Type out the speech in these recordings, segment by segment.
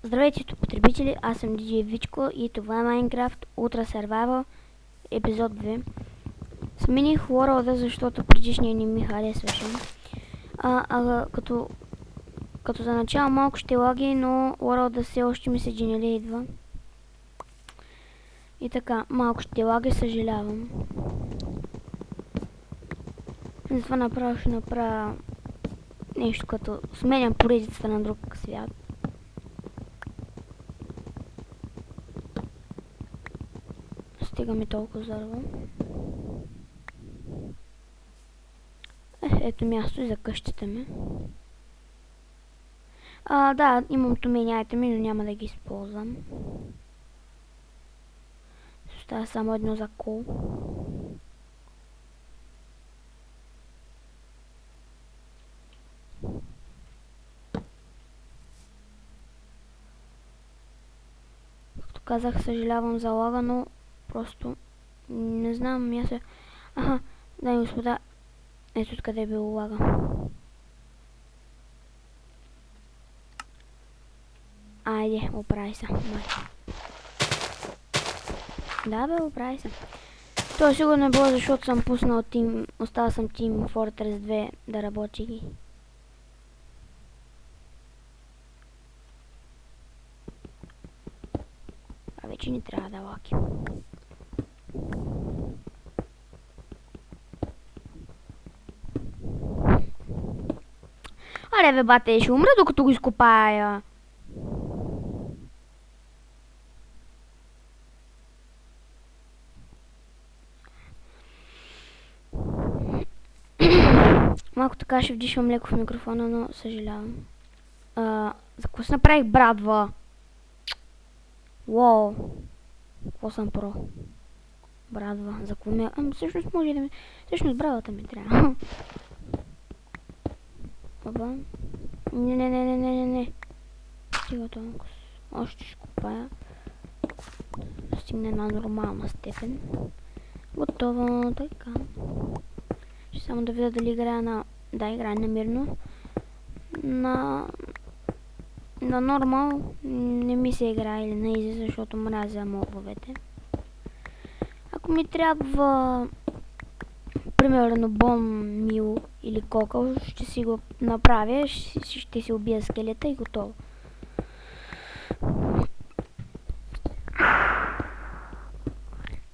Здравейте, потребители, аз съм DJ Вичко и това е Minecraft Ultra Survival епизод 2. Смених World, защото предишния не ми харесваше. Като за начало малко ще лаги, но World все още ми се идва. И така, малко ще лаги, съжалявам. Затова направо ще направя нещо като сменям поредицата на друг свят. Стига ми толкова зарва. Ето място и за къщата ми. Да, имам тумени айтеми, но няма да ги използвам. Остава само едно за кол. Както казах, съжалявам за лага, но просто не знам, място. Аха, дами господа, ето откъде е било лага. Айде, оправи се. Да бе, оправи се. То сигурно е било, защото съм пуснал Team, оставил съм Team Fortress 2 да работи. А вече ни трябва да лаки. Аре бе, бате, ще умра докато го изкопая. Малко така ще вдишвам леко в микрофона, но съжалявам. За какво се направих брадва? Уоу. Какво съм про? Брадва. За какво ми... всъщност може да ми... Всъщност брадвата ми трябва. Опа. Не. Стига толкова. Още ще купая. Стигне на нормална степен. Готово. Така. Ще само да видя дали играя на... Да, играя намирно. На нормал не ми се играе или на изи, защото мразя мобовете. Ако ми трябва примерно бон, мил или кокъл, ще си го направя, ще си убия скелета и готово.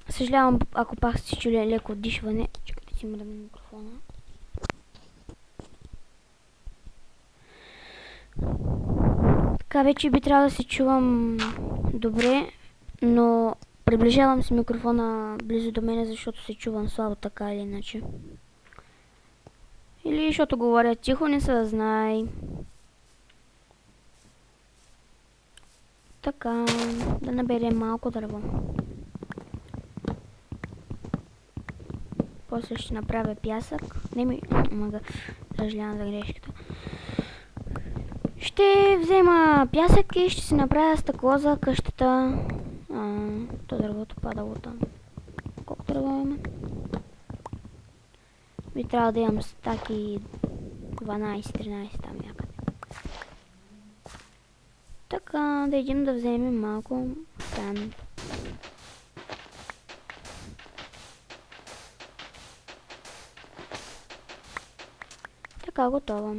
Съжалявам, ако пак сте чули леко дишване. Чакайте си мръдна микрофона. Така вече би трябвало да се чувам добре, но приближавам се микрофона близо до мене, защото се чувам слабо така или иначе. Или защото говоря тихо, не се знае. Така, да наберем малко дърво. После ще направя пясък. Не ми... Мага, съжалявам за грешката. Ще взема пясък и ще си направя стъкло за къщата. То дървото падало там. Колко дърво имаме? Би трябва да имам стаки 12-13 там някъде. Така, да идем да вземем малко санд. Така, готово.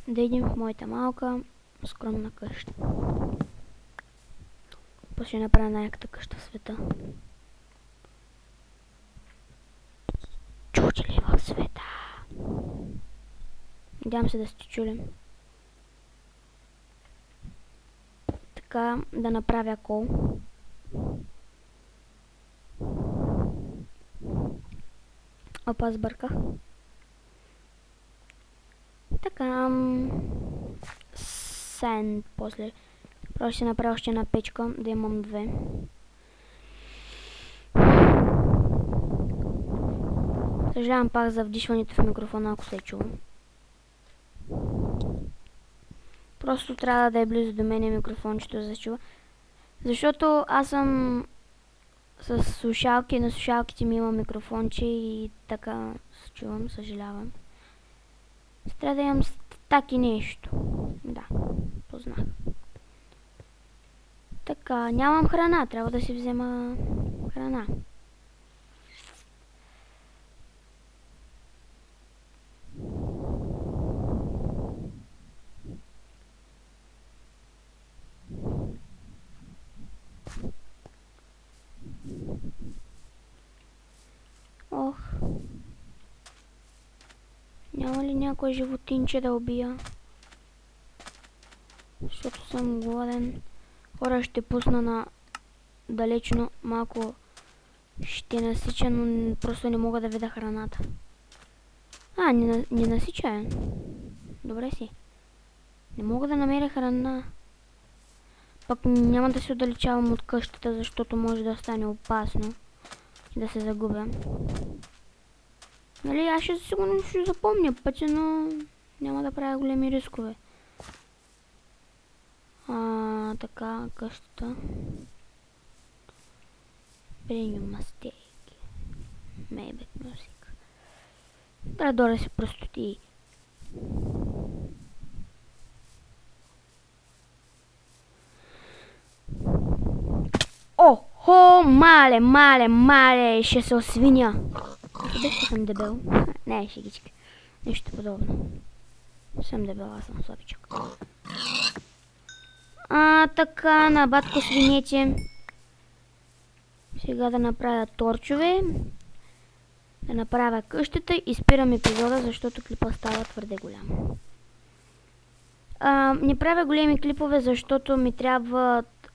Да идем в моята малка скромна къща. После ще направя най-яката къща в света. Чути ли в света? Надявам се да сте чули. Така, да направя кол. Опа, сбърках. Така, сенд после. Просто ще направя още една печка, да имам две. Съжалявам пак за вдишването в микрофона, ако се чува. Просто трябва да е близо до мене микрофончето да се чува. Защото аз съм с слушалки, на слушалките ми има микрофонче и така се чувам, съжалявам. Трябва да имам таки нещо. Така, нямам храна, трябва да си взема храна. Ох. Няма ли някой животинче да убия? Защото съм гладен. Хора, ще пусна на далечно малко. Ще насича, но просто не мога да видя храната. Не насича. Добре си. Не мога да намеря храна. Пък няма да се отдалечавам от къщата, защото може да стане опасно и да се загубя. Нали, аз сигурно ще запомня пътя, но няма да правя големи рискове. Така, къщата. Bring your mistake. Maybe music. Трябва да си простоти. О, мале, ще се освиня. Къде ще съм дебел? Не, шегичка. Нещо подобно. Съм дебел, аз съм слабичък. Така, на батко свинете. Сега да направя торчове. Да направя къщата и спирам епизода, защото клипа става твърде голям. Не правя големи клипове, защото ми трябват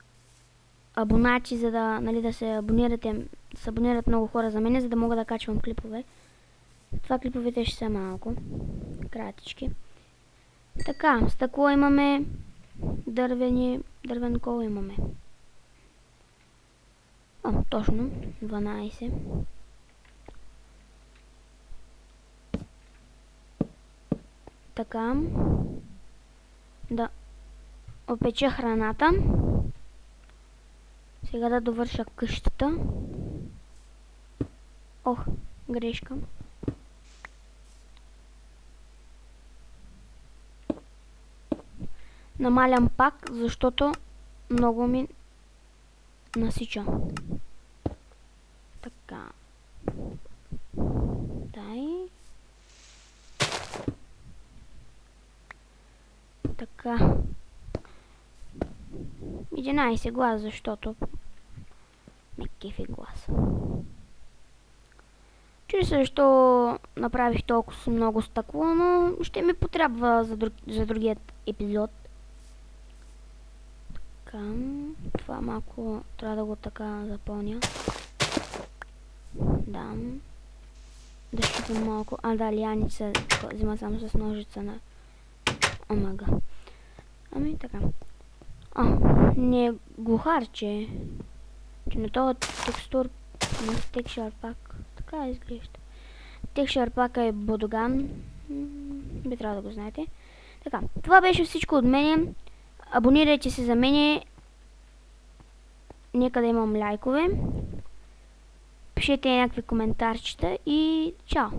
абонати, за да, нали, да се абонират много хора за мен, за да мога да качвам клипове. Това клиповете ще са малко кратички. Така, стъкло имаме, дървен кол имаме. Точно, 12. Така, да опеча храната. Сега да довърша къщата. Ох, грешка. Намалям пак, защото много ми насича. Така. Дай. Така. 11 глас, защото ме кефи глас. Чуй се, защо направих толкова много стъкло, но ще ми потребва за другият епизод. Така, това малко трябва да го така запълня. Да. Да щупим малко. Да, лияница взима само с ножица на омага. Ами така. Не го харче. Че на този текстур на Texture Pack. Така изглежда. Texture Pack е Бодоган. Би трябва да го знаете. Така, това беше всичко от мене. Абонирайте се за мене. Нека да имам лайкове. Пишете някакви коментарчета и чао!